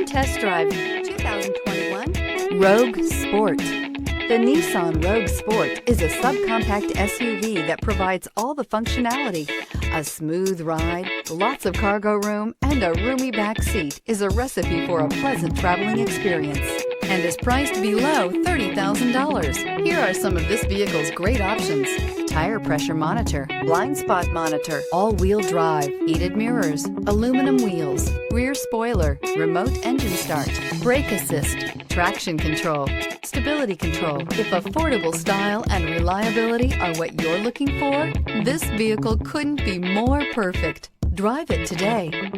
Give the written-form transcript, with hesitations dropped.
test drive 2021 Rogue Sport. The Nissan Rogue Sport is a subcompact SUV that provides all the functionality. A smooth ride, lots of cargo room, and a roomy back seat is a recipe for a pleasant traveling experience and is priced below $30,000. Here are some of this vehicle's great options: tire pressure monitor, blind spot monitor, all-wheel drive, heated mirrors, aluminum wheels, rear spoiler, remote engine start, brake assist, traction control, stability control. If affordable style and reliability are what you're looking for, this vehicle couldn't be more perfect. Drive it today.